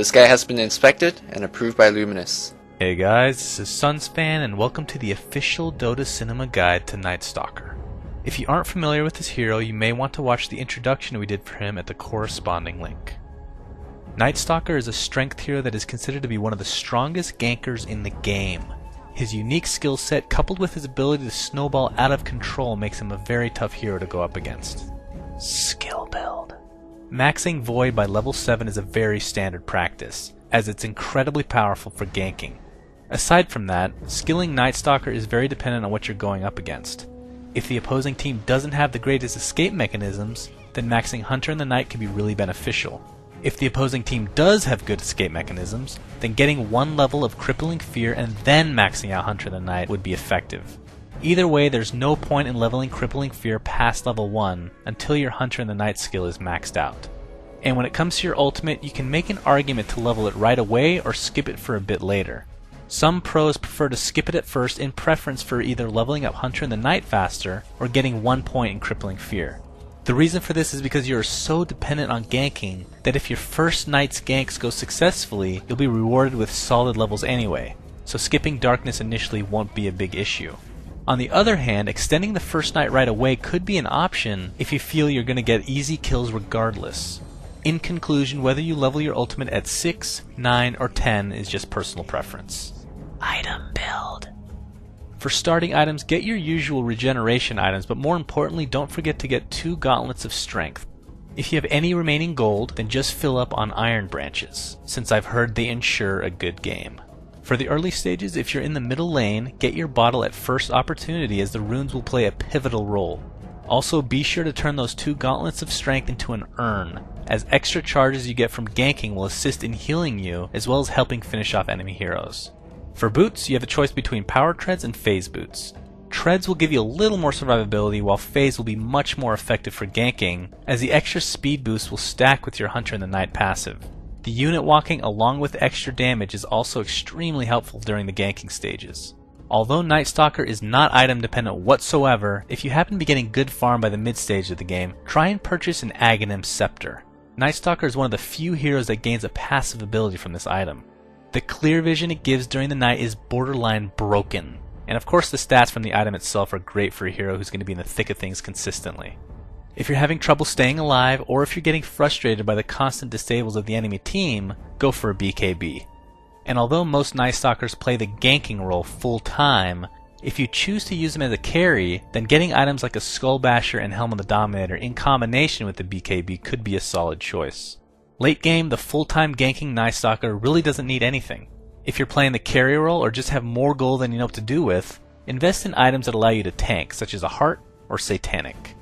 This guy has been inspected and approved by Luminous. Hey guys, this is SUNSfan and welcome to the official Dota cinema guide to Night Stalker. If you aren't familiar with this hero, you may want to watch the introduction we did for him at the corresponding link. Night Stalker is a strength hero that is considered to be one of the strongest gankers in the game. His unique skill set coupled with his ability to snowball out of control makes him a very tough hero to go up against. Skill build. Maxing Void by level 7 is a very standard practice, as it's incredibly powerful for ganking. Aside from that, skilling Night Stalker is very dependent on what you're going up against. If the opposing team doesn't have the greatest escape mechanisms, then maxing Hunter in the Night can be really beneficial. If the opposing team does have good escape mechanisms, then getting one level of Crippling Fear and then maxing out Hunter in the Night would be effective. Either way, there's no point in leveling Crippling Fear past level 1 until your Hunter in the Night skill is maxed out. And when it comes to your ultimate, you can make an argument to level it right away or skip it for a bit later. Some pros prefer to skip it at first in preference for either leveling up Hunter in the Night faster or getting 1 point in Crippling Fear. The reason for this is because you are so dependent on ganking that if your first Night's ganks go successfully, you'll be rewarded with solid levels anyway, so skipping Darkness initially won't be a big issue. On the other hand, extending the first Night right away could be an option if you feel you're going to get easy kills regardless. In conclusion, whether you level your ultimate at 6, 9, or 10 is just personal preference. Item build. For starting items, get your usual regeneration items, but more importantly, don't forget to get 2 gauntlets of strength. If you have any remaining gold, then just fill up on iron branches, since I've heard they ensure a good game. For the early stages, if you're in the middle lane, get your bottle at first opportunity as the runes will play a pivotal role. Also, be sure to turn those 2 gauntlets of strength into an urn, as extra charges you get from ganking will assist in healing you as well as helping finish off enemy heroes. For boots, you have a choice between power treads and phase boots. Treads will give you a little more survivability, while phase will be much more effective for ganking, as the extra speed boost will stack with your Hunter in the Night passive. The unit walking along with extra damage is also extremely helpful during the ganking stages. Although Night Stalker is not item dependent whatsoever, if you happen to be getting good farm by the mid stage of the game, try and purchase an Aghanim Scepter. Night Stalker is one of the few heroes that gains a passive ability from this item. The clear vision it gives during the night is borderline broken, and of course the stats from the item itself are great for a hero who's going to be in the thick of things consistently. If you're having trouble staying alive, or if you're getting frustrated by the constant disables of the enemy team, go for a BKB. And although most Night Stalkers play the ganking role full time, if you choose to use them as a carry, then getting items like a Skull Basher and Helm of the Dominator in combination with the BKB could be a solid choice. Late game, the full-time ganking Night Stalker really doesn't need anything. If you're playing the carry role or just have more gold than you know what to do with, invest in items that allow you to tank, such as a Heart or Satanic.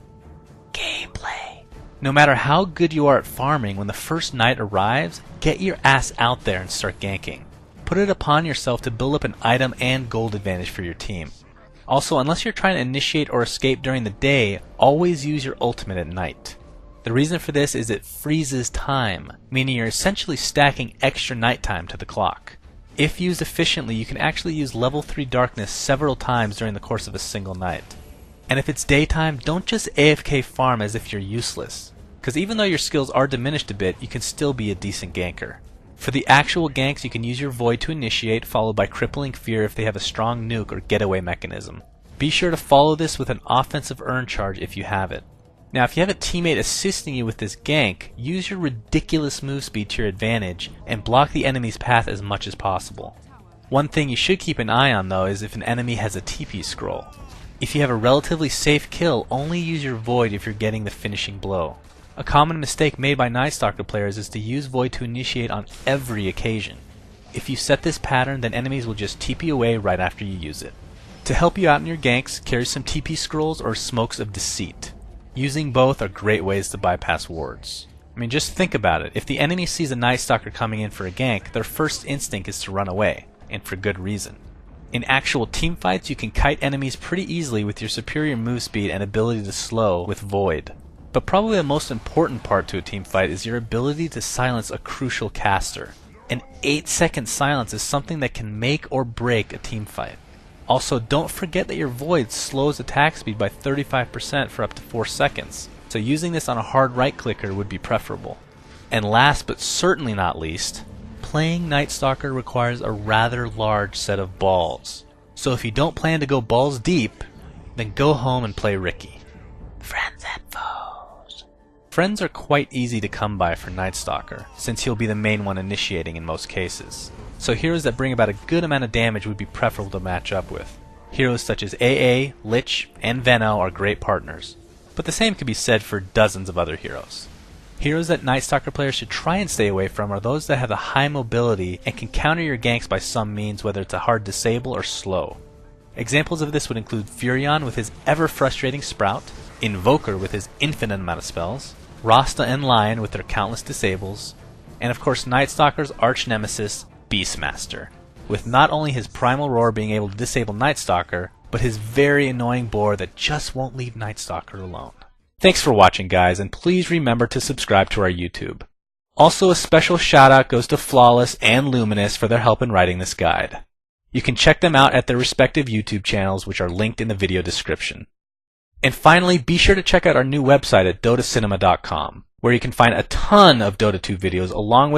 Gameplay. No matter how good you are at farming, when the first night arrives, get your ass out there and start ganking. Put it upon yourself to build up an item and gold advantage for your team. Also, unless you're trying to initiate or escape during the day, always use your ultimate at night. The reason for this is it freezes time, meaning you're essentially stacking extra nighttime to the clock. If used efficiently, you can actually use level 3 darkness several times during the course of a single night. And if it's daytime, don't just AFK farm as if you're useless, because even though your skills are diminished a bit, you can still be a decent ganker. For the actual ganks, you can use your Void to initiate, followed by Crippling Fear if they have a strong nuke or getaway mechanism. Be sure to follow this with an offensive urn charge if you have it. Now, if you have a teammate assisting you with this gank, use your ridiculous move speed to your advantage and block the enemy's path as much as possible. One thing you should keep an eye on though is if an enemy has a TP scroll. If you have a relatively safe kill, only use your Void if you're getting the finishing blow. A common mistake made by Night Stalker players is to use Void to initiate on every occasion. If you set this pattern, then enemies will just TP away right after you use it. To help you out in your ganks, carry some TP scrolls or Smokes of Deceit. Using both are great ways to bypass wards. I mean, just think about it. If the enemy sees a Night Stalker coming in for a gank, their first instinct is to run away, and for good reason. In actual teamfights, you can kite enemies pretty easily with your superior move speed and ability to slow with Void. But probably the most important part to a teamfight is your ability to silence a crucial caster. An 8-second silence is something that can make or break a teamfight. Also, don't forget that your Void slows attack speed by 35% for up to 4 seconds, so using this on a hard right clicker would be preferable. And last but certainly not least, playing Night Stalker requires a rather large set of balls. So if you don't plan to go balls deep, then go home and play Ricky. Friends and foes. Friends are quite easy to come by for Night Stalker, since he'll be the main one initiating in most cases. So heroes that bring about a good amount of damage would be preferable to match up with. Heroes such as AA, Lich, and Venno are great partners, but the same could be said for dozens of other heroes. Heroes that Night Stalker players should try and stay away from are those that have a high mobility and can counter your ganks by some means, whether it's a hard disable or slow. Examples of this would include Furion with his ever-frustrating Sprout, Invoker with his infinite amount of spells, Rasta and Lion with their countless disables, and of course Night Stalker's arch-nemesis, Beastmaster, with not only his Primal Roar being able to disable Night Stalker, but his very annoying boar that just won't leave Night Stalker alone. Thanks for watching, guys, and please remember to subscribe to our YouTube. Also, a special shout out goes to FlawlezZ and Luminous for their help in writing this guide. You can check them out at their respective YouTube channels, which are linked in the video description. And finally, be sure to check out our new website at dotacinema.com, where you can find a ton of Dota 2 videos along with